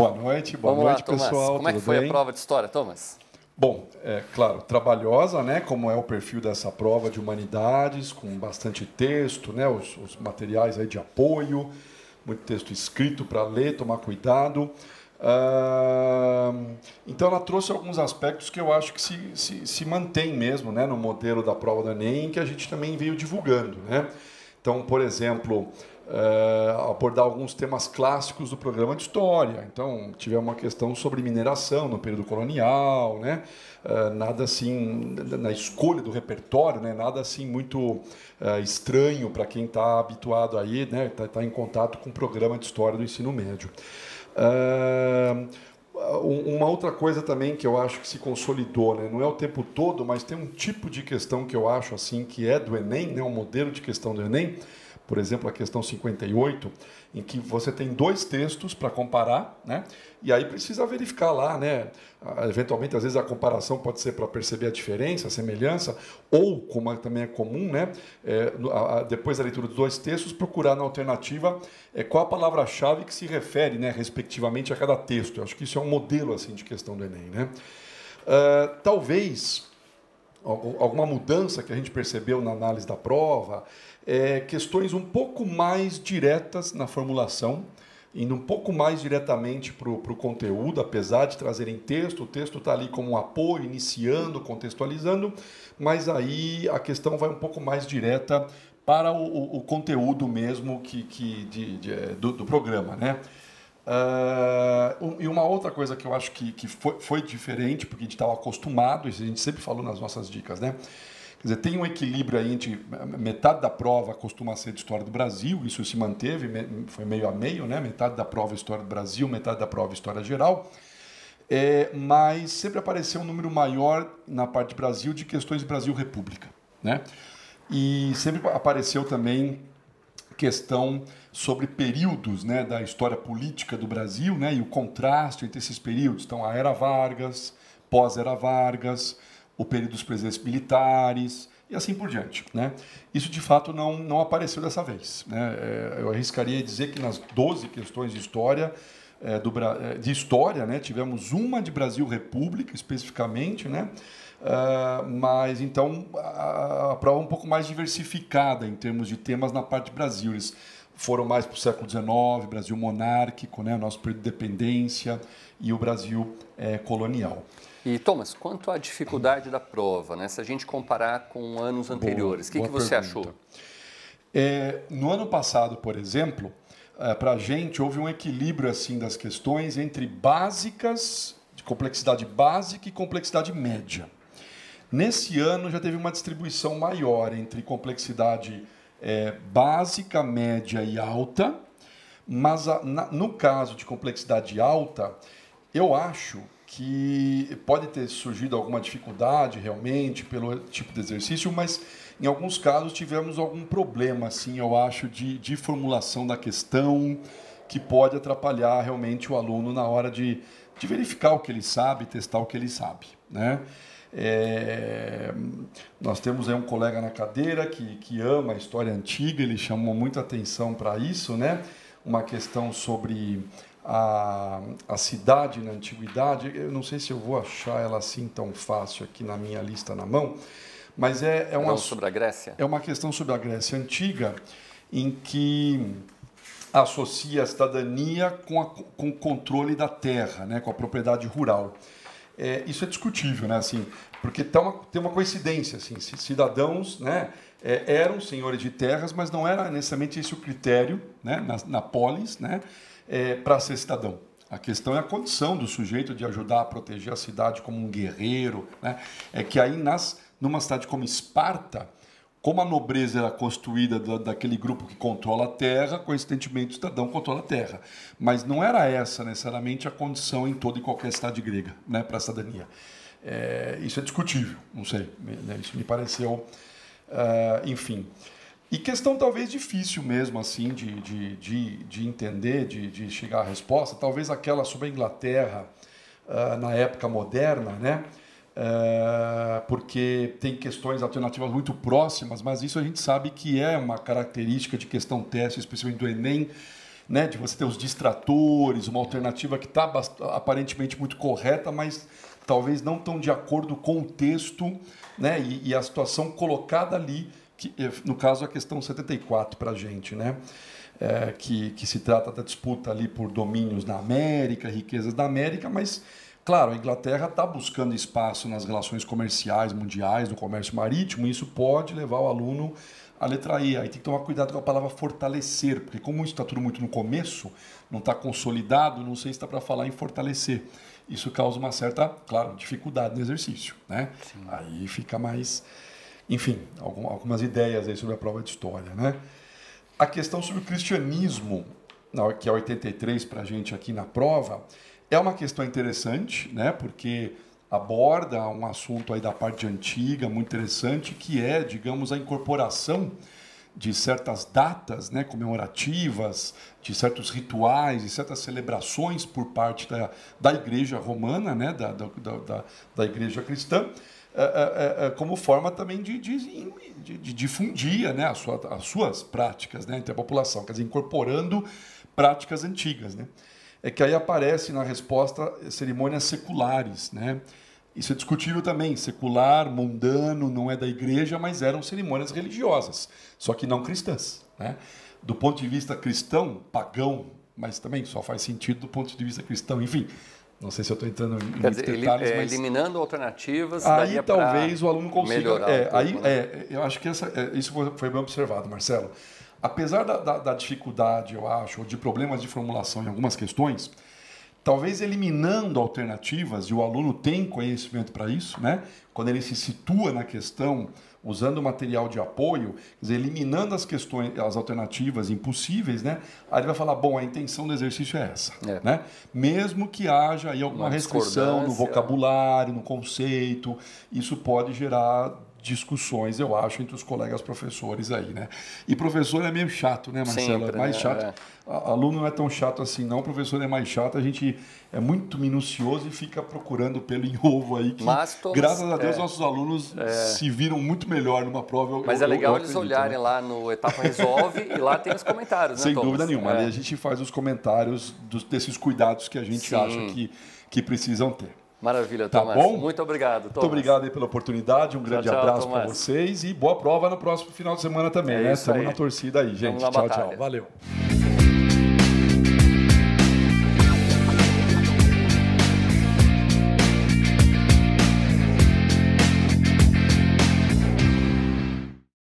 Boa noite Vamos lá, Tomás. pessoal. Como é que foi a prova de história, Tomás? Bom, claro, trabalhosa, né? Como é o perfil dessa prova de humanidades, com bastante texto, né? Os materiais aí de apoio, muito texto escrito para ler, tomar cuidado. Então ela trouxe alguns aspectos que eu acho que se mantém mesmo, né? No modelo da prova do Enem, que a gente também veio divulgando, né? Então, por exemplo, abordar alguns temas clássicos do programa de história. Então, tivemos uma questão sobre mineração no período colonial, né? Nada assim, na escolha do repertório, né? Nada assim muito estranho para quem está habituado aí, né? Tá em contato com o programa de história do ensino médio. Uma outra coisa também que eu acho que se consolidou, né? Não é o tempo todo, mas tem um tipo de questão que eu acho assim que é do Enem, né? Um modelo de questão do Enem, por exemplo, a questão 58, em que você tem dois textos para comparar, né? E aí precisa verificar lá, né? Eventualmente, às vezes a comparação pode ser para perceber a diferença, a semelhança, ou, como também é comum, né? Depois da leitura dos dois textos, procurar na alternativa qual a palavra-chave que se refere, né, respectivamente a cada texto. Eu acho que isso é um modelo assim de questão do Enem, né? Talvez alguma mudança que a gente percebeu na análise da prova, questões um pouco mais diretas na formulação, indo um pouco mais diretamente para o conteúdo, apesar de trazerem texto, o texto está ali como um apoio, iniciando, contextualizando, mas aí a questão vai um pouco mais direta para o conteúdo mesmo do programa, né? E uma outra coisa que eu acho que foi diferente, porque a gente estava acostumado, isso a gente sempre falou nas nossas dicas, né? Quer dizer, tem um equilíbrio aí entre metade da prova costuma ser de História do Brasil, isso se manteve, foi meio a meio, né? Metade da prova História do Brasil, metade da prova História Geral, mas sempre apareceu um número maior na parte de Brasil de questões de Brasil-República, né? E sempre apareceu também questão sobre períodos, né, da história política do Brasil, né, e o contraste entre esses períodos. Então, a Era Vargas, pós-Era Vargas, o período dos presidentes militares e assim por diante, né? Isso, de fato, não apareceu dessa vez, né? Eu arriscaria dizer que nas 12 questões de história, né, tivemos uma de Brasil-República, especificamente, né? Mas, então, a prova é um pouco mais diversificada em termos de temas na parte de Brasil. Eles foram mais para o século XIX, Brasil monárquico, né, nosso período de dependência, e o Brasil colonial. E, Thomas, quanto à dificuldade da prova, né? Se a gente comparar com anos anteriores, o que você achou? No ano passado, por exemplo, para a gente houve um equilíbrio assim das questões entre básicas, de complexidade básica e complexidade média. Nesse ano já teve uma distribuição maior entre complexidade básica, média e alta, mas no caso de complexidade alta, eu acho que pode ter surgido alguma dificuldade realmente pelo tipo de exercício, mas em alguns casos tivemos algum problema, assim, eu acho, de formulação da questão, que pode atrapalhar realmente o aluno na hora de verificar o que ele sabe, testar o que ele sabe, né? Nós temos aí um colega na cadeira que ama a história antiga, ele chamou muita atenção para isso, né? Uma questão sobre a cidade na antiguidade. Eu não sei se eu vou achar ela assim tão fácil aqui na minha lista na mão, mas sobre a Grécia? É uma questão sobre a Grécia antiga, em que associa a cidadania com o controle da terra, né? Com a propriedade rural. Isso é discutível, né? Assim, porque tem uma coincidência, assim, cidadãos, né, eram senhores de terras, mas não era necessariamente esse o critério, né, na polis, né, para ser cidadão. A questão é a condição do sujeito de ajudar a proteger a cidade como um guerreiro, né? É que aí numa cidade como Esparta, como a nobreza era constituída daquele grupo que controla a terra, coincidentemente o cidadão controla a terra. Mas não era essa necessariamente a condição em toda e qualquer cidade grega, né, para a cidadania. Isso é discutível, não sei, né, isso me pareceu, enfim. E questão talvez difícil mesmo assim de entender, de chegar à resposta, talvez aquela sobre a Inglaterra na época moderna, né? Porque tem questões alternativas muito próximas, mas isso a gente sabe que é uma característica de questão teste, especialmente do Enem, né, de você ter os distratores, uma alternativa que está aparentemente muito correta, mas talvez não tão de acordo com o texto, né, e a situação colocada ali, que, no caso a questão 74 para a gente, né, que se trata da disputa ali por domínios na América, riquezas da América, mas, claro, a Inglaterra está buscando espaço nas relações comerciais mundiais, no comércio marítimo, e isso pode levar o aluno a letra E. Aí tem que tomar cuidado com a palavra fortalecer, porque como isso está tudo muito no começo, não está consolidado, não sei se está para falar em fortalecer. Isso causa uma certa, claro, dificuldade no exercício, né? Sim. Aí fica mais... Enfim, algumas ideias aí sobre a prova de história, né? A questão sobre o cristianismo, que é 83 para a gente aqui na prova, é uma questão interessante, né? Porque aborda um assunto aí da parte antiga, muito interessante, que é, digamos, a incorporação de certas datas, né, comemorativas, de certos rituais, de certas celebrações por parte da Igreja Romana, né, da Igreja Cristã, como forma também de difundir, né, as suas práticas, né, entre a população, quer dizer, incorporando práticas antigas, né. É que aí aparece na resposta cerimônias seculares, né. Isso é discutível também, secular, mundano, não é da igreja, mas eram cerimônias religiosas, só que não cristãs, né. Do ponto de vista cristão, pagão, mas também só faz sentido do ponto de vista cristão, enfim. Não sei se eu estou entrando em muitos detalhes, mas... Eliminando alternativas, aí talvez o aluno consiga... né? Eu acho que isso foi bem observado, Marcelo. Apesar da dificuldade, eu acho, ou de problemas de formulação em algumas questões, talvez eliminando alternativas, e o aluno tem conhecimento para isso, né? Quando ele se situa na questão, usando material de apoio, quer dizer, eliminando as questões, as alternativas impossíveis, né? Aí ele vai falar, bom, a intenção do exercício é essa, né? Mesmo que haja aí alguma restrição no vocabulário, no conceito, isso pode gerar discussões, eu acho, entre os colegas professores aí, né? E professor é meio chato, né, Marcelo? Sempre, é mais chato. Aluno não é tão chato assim, não. Professor é mais chato. A gente é muito minucioso e fica procurando pelo em ovo aí. Que, graças a Deus, nossos alunos se viram muito melhor numa prova. Mas é legal eles olharem, né, lá no Etapa Resolve e lá tem os comentários, né, sem dúvida nenhuma. Ali a gente faz os comentários desses cuidados que a gente acha que precisam ter. Maravilha, Tomás. Tá bom? Muito obrigado, Tomás. Muito obrigado aí pela oportunidade, um grande abraço para vocês e boa prova no próximo final de semana também, né? Estamos na torcida aí, gente. Tchau, tchau. Valeu.